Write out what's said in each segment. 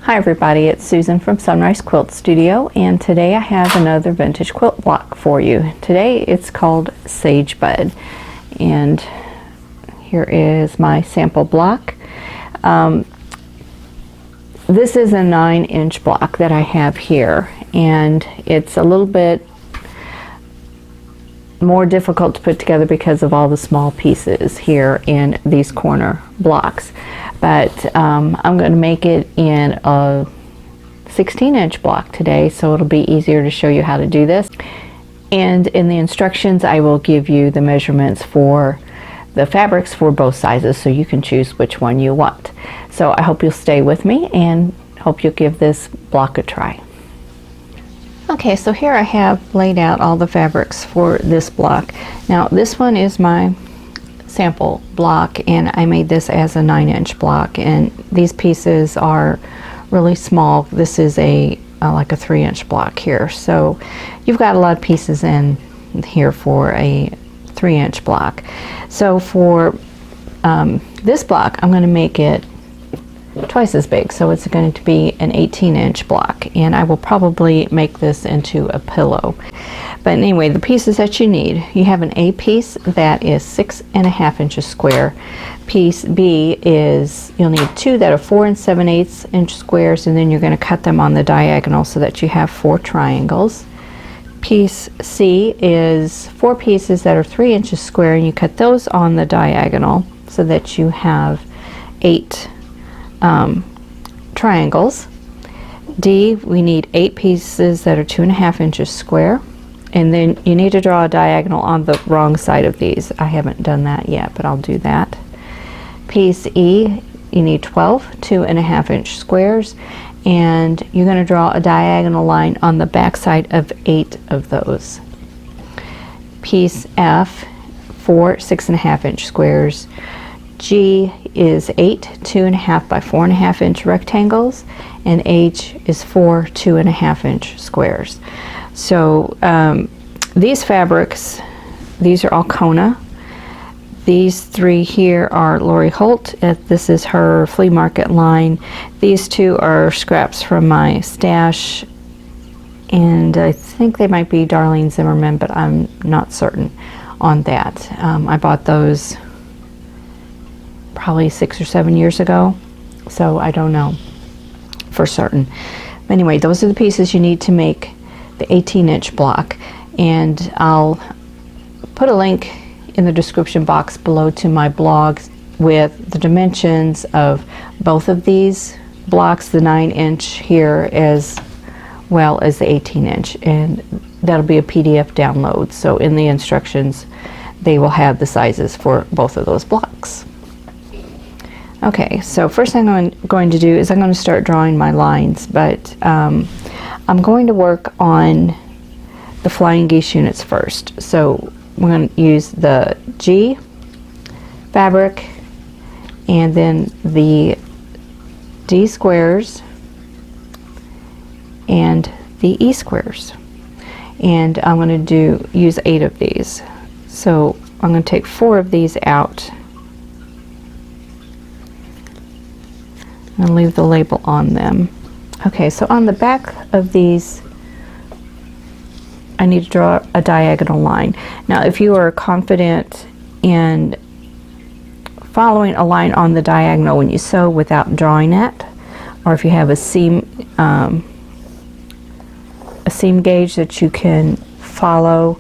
Hi everybody, it's Susan from Sunrise Quilt Studio, and today I have another vintage quilt block for you. Today it's called Sagebud, and here is my sample block. This is a 9-inch block that I have here, and it's a little bit more difficult to put together because of all the small pieces here in these corner blocks. But I'm going to make it in a 16-inch block today, so it'll be easier to show you how to do this. And in the instructions I will give you the measurements for the fabrics for both sizes, so you can choose which one you want. So I hope you'll stay with me and hope you'll give this block a try. Okay, so here I have laid out all the fabrics for this block. Now this one is my sample block, and I made this as a 9-inch block, and these pieces are really small. This is a like a 3-inch block here, so you've got a lot of pieces in here for a 3-inch block. So for this block I'm going to make it twice as big, so it's going to be an 18-inch block, and I will probably make this into a pillow. But anyway, the pieces that you need: you have an A piece that is 6.5 inches square. Piece B is, you'll need two that are 4 7/8 inch squares, and then you're going to cut them on the diagonal so that you have 4 triangles. Piece C is 4 pieces that are 3 inches square, and you cut those on the diagonal so that you have 8 triangles. D, we need 8 pieces that are 2.5 inches square, and then you need to draw a diagonal on the wrong side of these. I haven't done that yet, but I'll do that. Piece E, you need 12 2.5 inch squares, and you're going to draw a diagonal line on the back side of 8 of those. Piece F, 4 6.5 inch squares. G is 8 2.5 by 4.5 inch rectangles, and H is 4 2.5 inch squares. So these fabrics, these are all Kona. These 3 here are Lori Holt. This is her flea market line. These 2 are scraps from my stash, and I think they might be Darlene Zimmerman, but I'm not certain on that. I bought those probably 6 or 7 years ago, so I don't know for certain. But anyway, those are the pieces you need to make the 18-inch block, and I'll put a link in the description box below to my blog with the dimensions of both of these blocks, the 9-inch here as well as the 18-inch, and that'll be a PDF download. So in the instructions they will have the sizes for both of those blocks. Okay, so first thing I'm going to do is I'm going to start drawing my lines, but I'm going to work on the flying geese units first. So we're going to use the G fabric, and then the D squares and the E squares, and I'm going to use 8 of these. So I'm going to take 4 of these out and leave the label on them. Okay, so on the back of these I need to draw a diagonal line. Now if you are confident in following a line on the diagonal when you sew without drawing it, or if you have a seam gauge that you can follow,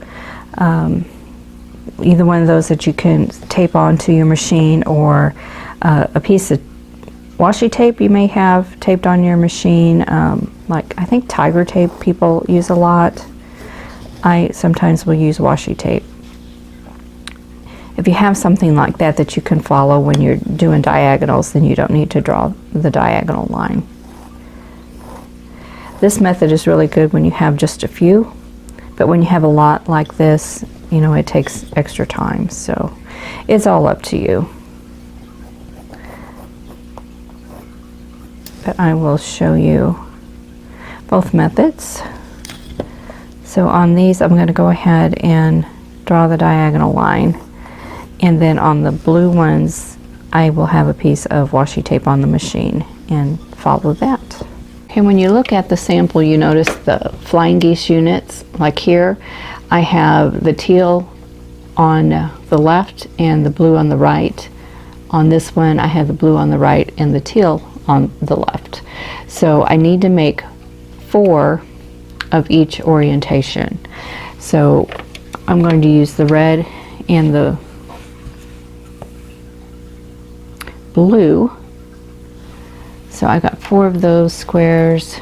either one of those that you can tape onto your machine, or a piece of washi tape you may have taped on your machine, like I think tiger tape people use a lot. I sometimes will use washi tape. If you have something like that that you can follow when you're doing diagonals, then you don't need to draw the diagonal line. This method is really good when you have just a few, but when you have a lot like this, you know, it takes extra time, so it's all up to you. But I will show you both methods. So on these I'm going to go ahead and draw the diagonal line, and then on the blue ones I will have a piece of washi tape on the machine and follow that. Okay, when you look at the sample, you notice the flying geese units. Like here, I have the teal on the left and the blue on the right. On this one, I have the blue on the right and the teal on the left. So I need to make 4 of each orientation. So I'm going to use the red and the blue. So I got 4 of those squares,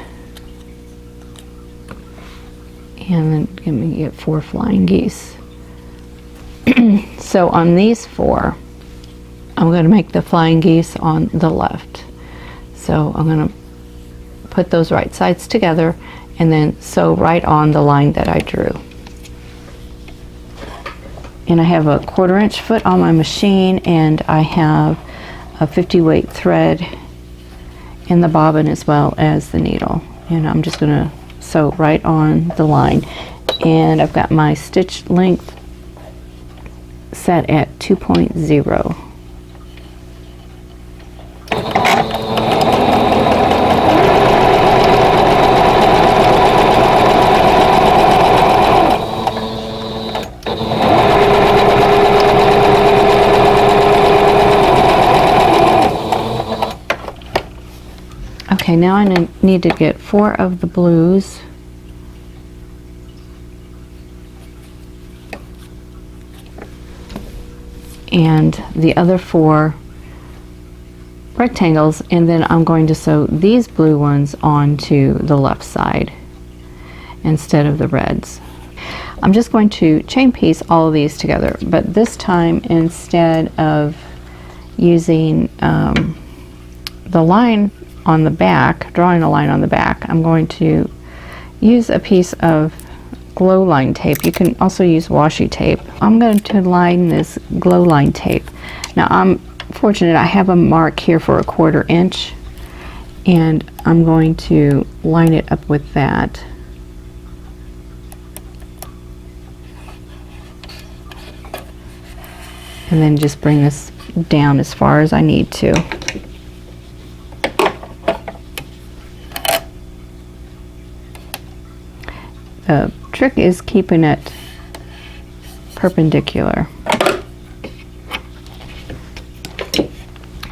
and then let me get 4 flying geese. So on these 4, I'm going to make the flying geese on the left. So I'm going to put those right sides together and then sew right on the line that I drew. And I have a 1/4 inch foot on my machine, and I have a 50 weight thread in the bobbin as well as the needle, and I'm just going to sew right on the line. And I've got my stitch length set at 2.0. Okay, now I need to get 4 of the blues. And the other 4 rectangles, and then I'm going to sew these blue ones onto the left side instead of the reds. I'm just going to chain piece all of these together, but this time, instead of using the line on the back, drawing a line on the back, I'm going to use a piece of glow line tape. You can also use washi tape. I'm going to line this glow line tape. Now I'm fortunate, I have a mark here for a 1/4 inch, and I'm going to line it up with that. And then just bring this down as far as I need to. The trick is keeping it perpendicular.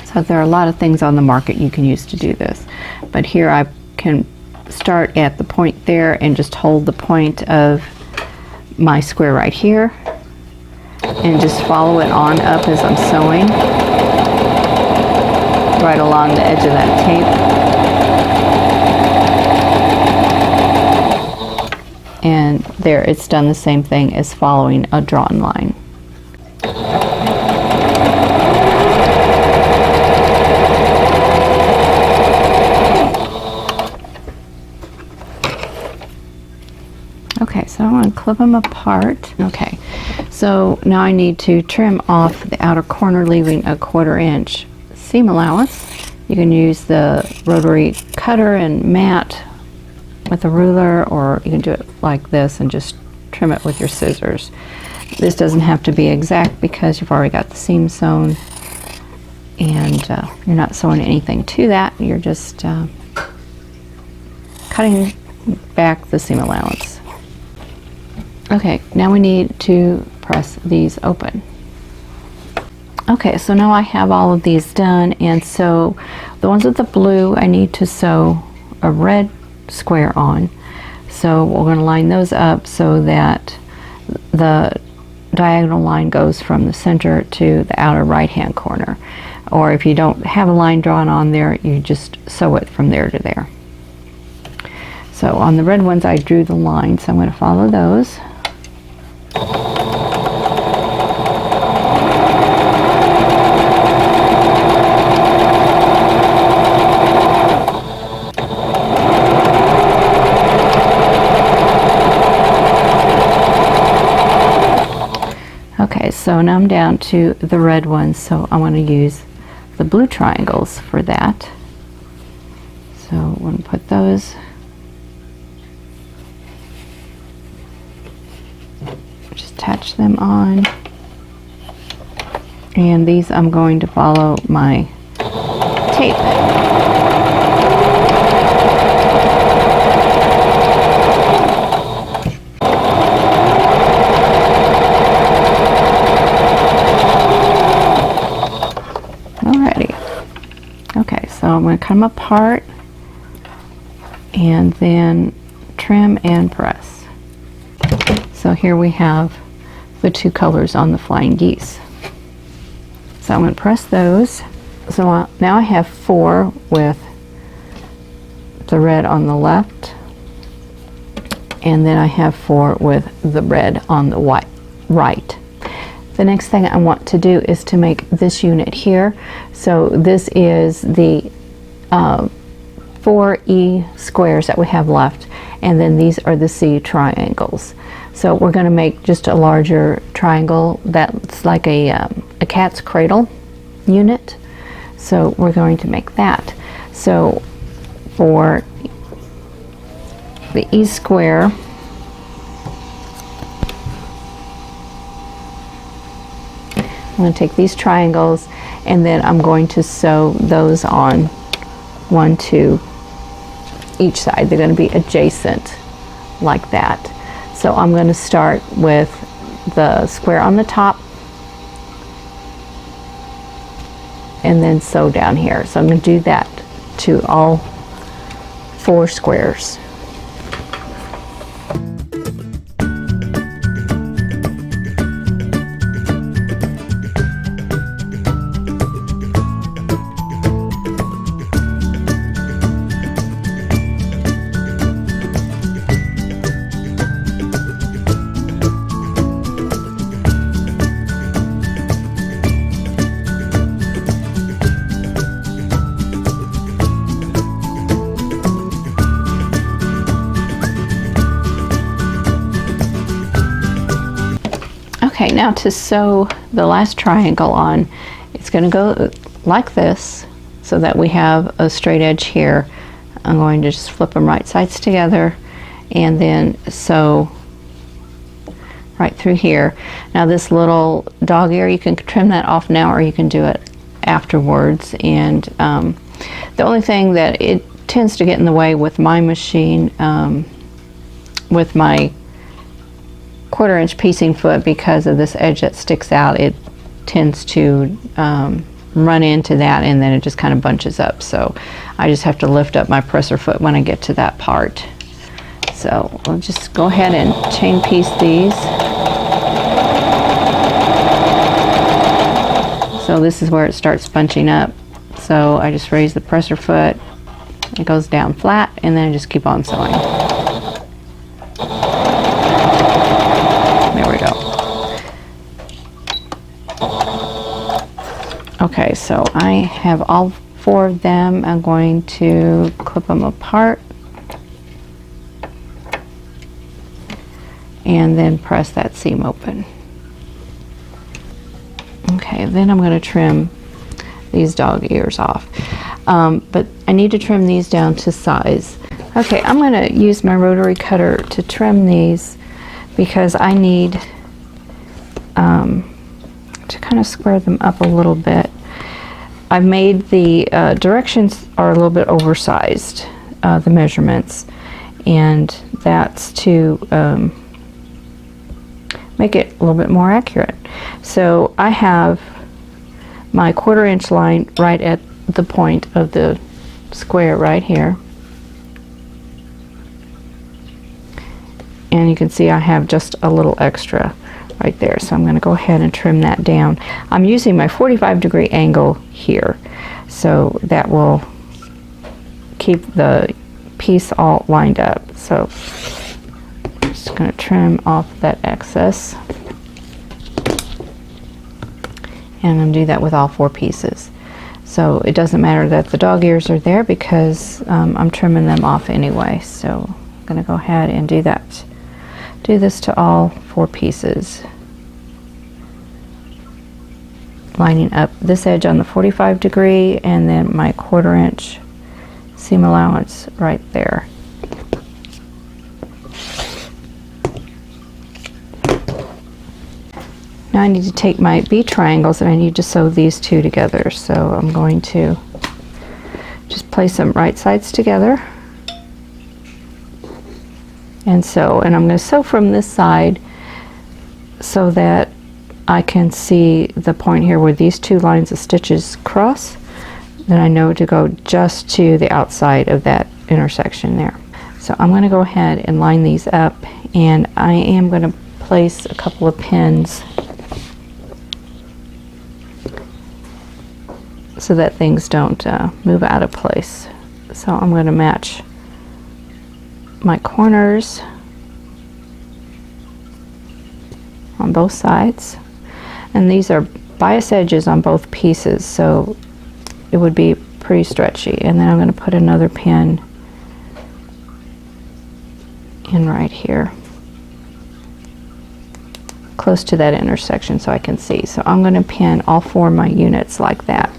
So there are a lot of things on the market you can use to do this, but here I can start at the point there and just hold the point of my square right here and just follow it on up as I'm sewing right along the edge of that tape. And there, it's done the same thing as following a drawn line. Okay, so I want to clip them apart. Okay, so now I need to trim off the outer corner, leaving a 1/4 inch seam allowance. You can use the rotary cutter and mat with a ruler, or you can do it like this and just trim it with your scissors. This doesn't have to be exact because you've already got the seam sewn, and you're not sewing anything to that. You're just cutting back the seam allowance. Okay, now we need to press these open. Okay, so now I have all of these done, and so the ones with the blue, I need to sew a red square on. So we're going to line those up so that the diagonal line goes from the center to the outer right hand corner. Or if you don't have a line drawn on there, you just sew it from there to there. So on the red ones I drew the line, so I'm going to follow those. Okay, so now I'm down to the red ones, so I want to use the blue triangles for that. So I'm going to put those, just attach them on, and these I'm going to follow my tape. I'm going to cut them apart and then trim and press. So here we have the two colors on the flying geese. So I'm going to press those. So now I have 4 with the red on the left, and then I have 4 with the red on the right. The next thing I want to do is to make this unit here. So this is the 4 E squares that we have left, and then these are the C triangles. So we're going to make just a larger triangle that's like a cat's cradle unit. So we're going to make that. So for the E square, I'm going to take these triangles and then I'm going to sew those on 1 to each side. They're going to be adjacent like that. So I'm going to start with the square on the top and then sew down here. So I'm going to do that to all 4 squares. Okay, now to sew the last triangle on, it's going to go like this so that we have a straight edge here. I'm going to just flip them right sides together and then sew right through here. Now this little dog ear, you can trim that off now or you can do it afterwards. And the only thing that it tends to get in the way with my machine, with my 1/4 inch piecing foot, because of this edge that sticks out, it tends to run into that and then it just kind of bunches up. So I just have to lift up my presser foot when I get to that part. So we'll just go ahead and chain piece these. So this is where it starts bunching up. So I just raise the presser foot, it goes down flat, and then I just keep on sewing. Okay, so I have all 4 of them. I'm going to clip them apart and then press that seam open. Okay, then I'm going to trim these dog ears off. But I need to trim these down to size. Okay, I'm going to use my rotary cutter to trim these because I need to kind of square them up a little bit. I've made the directions are a little bit oversized, the measurements, and that's to make it a little bit more accurate. So I have my 1/4 inch line right at the point of the square right here, and you can see I have just a little extra right there. So I'm going to go ahead and trim that down. I'm using my 45-degree angle here, so that will keep the piece all lined up. So I'm just going to trim off that excess, and I'm going to do that with all 4 pieces. So it doesn't matter that the dog ears are there because I'm trimming them off anyway. So I'm going to go ahead and do that. Do this to all 4 pieces, lining up this edge on the 45-degree and then my 1/4 inch seam allowance right there. Now I need to take my B triangles and I need to sew these 2 together. So I'm going to just place them right sides together. And I'm going to sew from this side so that I can see the point here where these 2 lines of stitches cross. then I know to go just to the outside of that intersection there. So I'm going to go ahead and line these up, and I am going to place a couple of pins so that things don't move out of place. So I'm going to match my corners on both sides, and these are bias edges on both pieces, so it would be pretty stretchy. And then I'm going to put another pin in right here close to that intersection so I can see. So I'm going to pin all 4 of my units like that.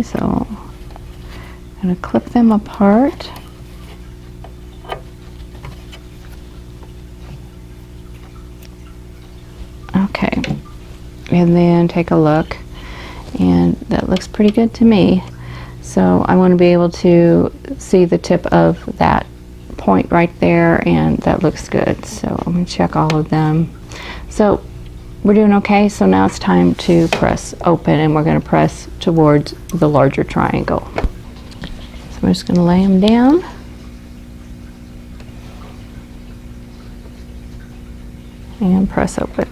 So I'm going to clip them apart. Okay, and then take a look, and that looks pretty good to me. So I want to be able to see the tip of that point right there, and that looks good. So I'm going to check all of them. So we're doing okay. So now it's time to press open, and we're going to press towards the larger triangle. So I'm just going to lay them down. And press open.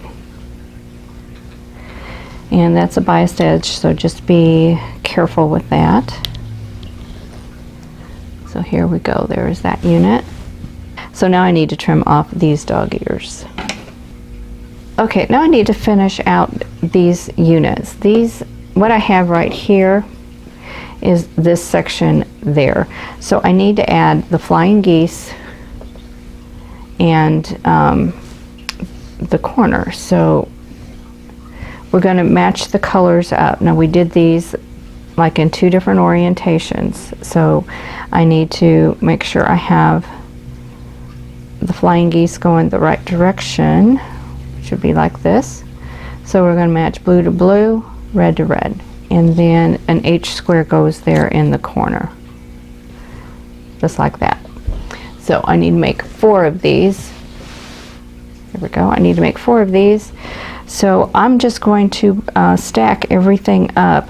And that's a biased edge, so just be careful with that. So here we go, there's that unit. So now I need to trim off these dog ears. Okay, now I need to finish out these units. What I have right here is this section there. So I need to add the flying geese and the corner. So we're going to match the colors up. Now we did these like in 2 different orientations, so I need to make sure I have the flying geese going the right direction. Should be like this. So we're going to match blue to blue, red to red, and then an H square goes there in the corner, just like that. So I need to make 4 of these. There we go. I need to make 4 of these. So I'm just going to stack everything up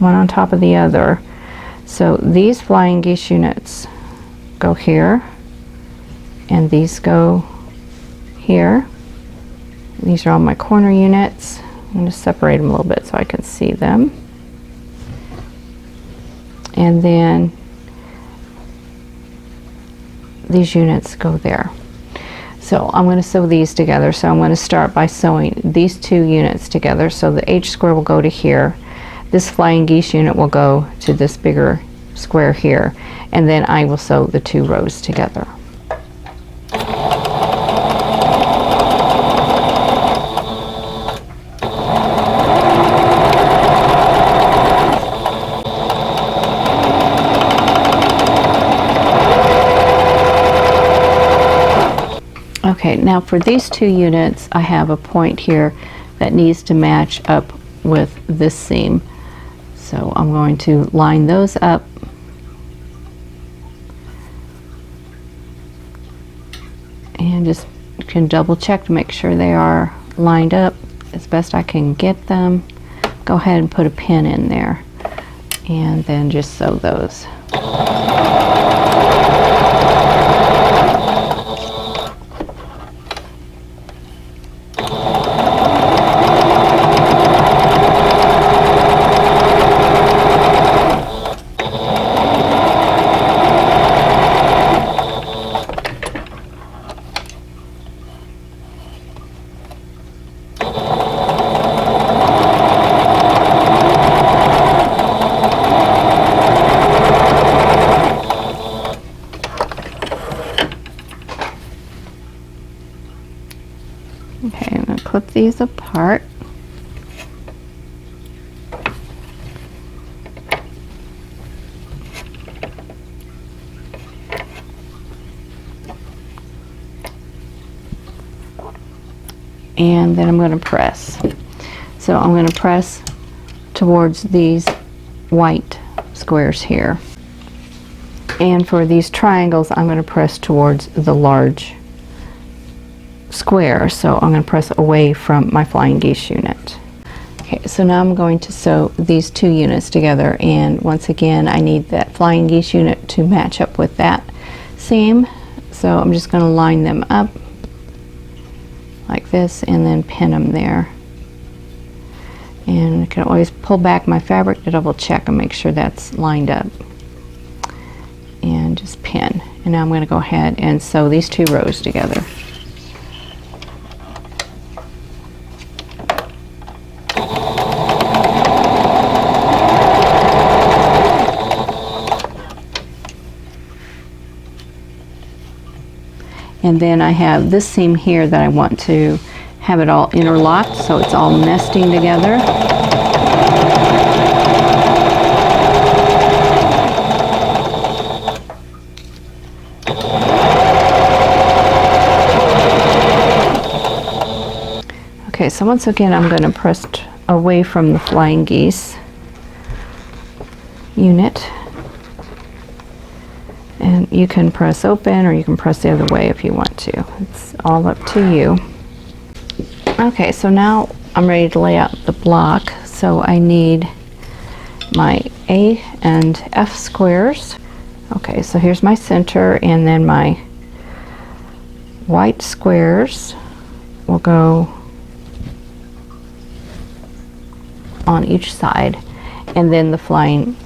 one on top of the other. So these flying geese units go here, and these go here. These are all my corner units. I'm going to separate them a little bit so I can see them. And then these units go there. So I'm going to sew these together. So I'm going to start by sewing these 2 units together. So the H square will go to here. This flying geese unit will go to this bigger square here. And then I will sew the 2 rows together. Okay, now for these 2 units, I have a point here that needs to match up with this seam. So I'm going to line those up. And just can double check to make sure they are lined up as best I can get them. Go ahead and put a pin in there, and then just sew those. Okay, I'm going to clip these apart. And then I'm going to press. So I'm going to press towards these white squares here. And for these triangles, I'm going to press towards the large square. So I'm going to press away from my flying geese unit. Okay, so now I'm going to sew these two units together, and once again I need that flying geese unit to match up with that seam. So I'm just going to line them up like this and then pin them there. And I can always pull back my fabric to double check and make sure that's lined up. And just pin. And now I'm going to go ahead and sew these two rows together. And then I have this seam here that I want to have it all interlocked so it's all nesting together. Okay, so once again I'm going to press away from the flying geese unit. And you can press open or you can press the other way if you want to. It's all up to you. Okay, so now I'm ready to lay out the block. So I need my A and F squares. Okay, so here's my center, and then my white squares will go on each side, and then the flying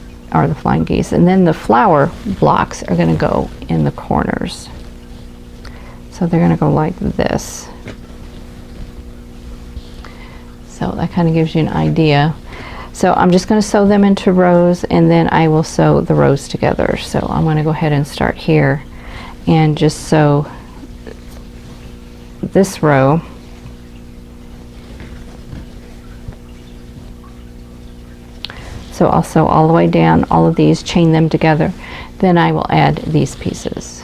geese, and then the flower blocks are going to go in the corners. So they're going to go like this. So that kind of gives you an idea. So I'm just going to sew them into rows, and then I will sew the rows together. So I'm going to go ahead and start here and just sew this row. So I'll sew all the way down all of these, chain them together, then I will add these pieces.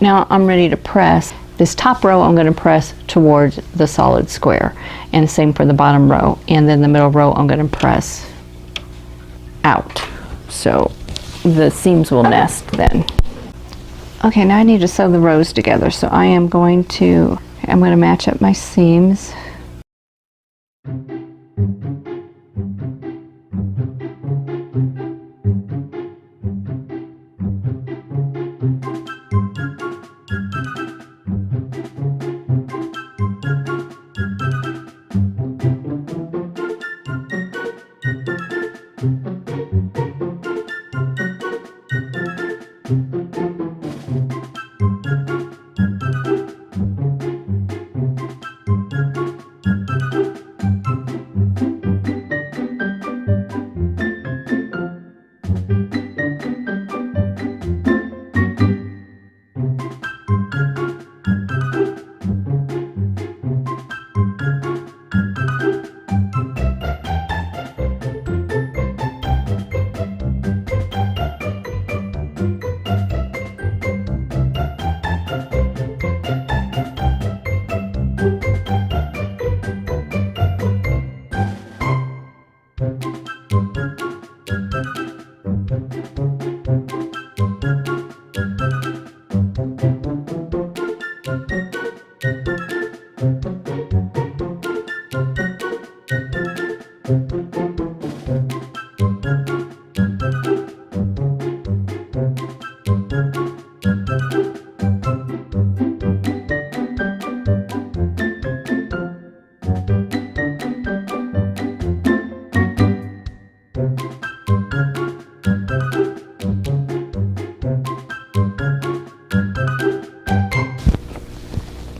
Now I'm ready to press. This top row I'm going to press towards the solid square, and the same for the bottom row, and then the middle row I'm going to press out. So the seams will nest then. Okay, now I need to sew the rows together. So I'm going to match up my seams.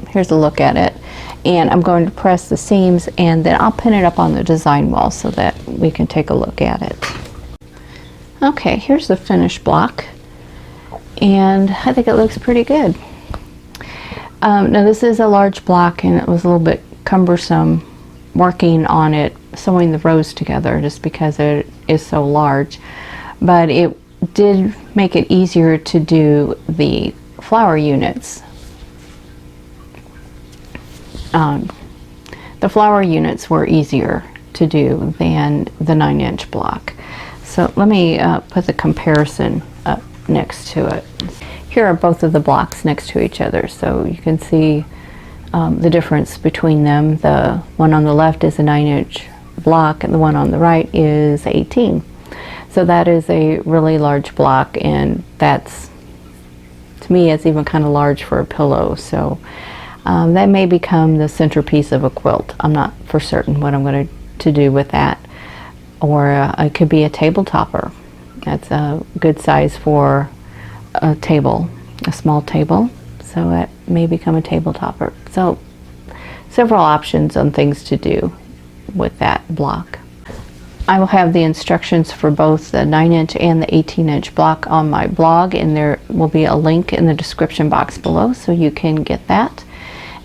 Here's a look at it, and I'm going to press the seams, and then I'll pin it up on the design wall so that we can take a look at it. Okay, here's the finished block, and I think it looks pretty good. Now this is a large block, and it was a little bit cumbersome working on it, sewing the rows together just because it is so large, but it did make it easier to do the flower units. The flower units were easier to do than the 9-inch block. So let me put the comparison up next to it. Here are both of the blocks next to each other, so you can see the difference between them. The one on the left is a 9-inch block, and the one on the right is 18. So that is a really large block, and that's, to me, it's even kind of large for a pillow. So that may become the centerpiece of a quilt. I'm not for certain what I'm going to do with that. Or it could be a table topper. That's a good size for a table, a small table. So it may become a table topper. So several options on things to do with that block. I will have the instructions for both the 9-inch and the 18-inch block on my blog, and there will be a link in the description box below so you can get that.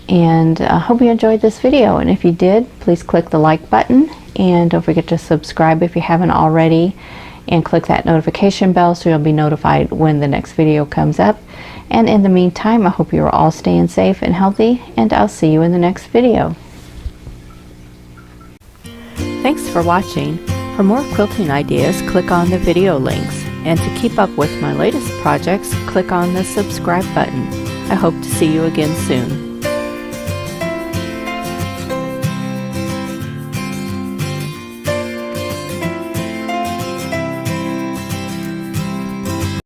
And I hope you enjoyed this video, and if you did, please click the like button, and don't forget to subscribe if you haven't already, and click that notification bell so you'll be notified when the next video comes up. And in the meantime, I hope you're all staying safe and healthy, and I'll see you in the next video. Thanks for watching. For more quilting ideas, click on the video links, and to keep up with my latest projects, click on the subscribe button. I hope to see you again soon.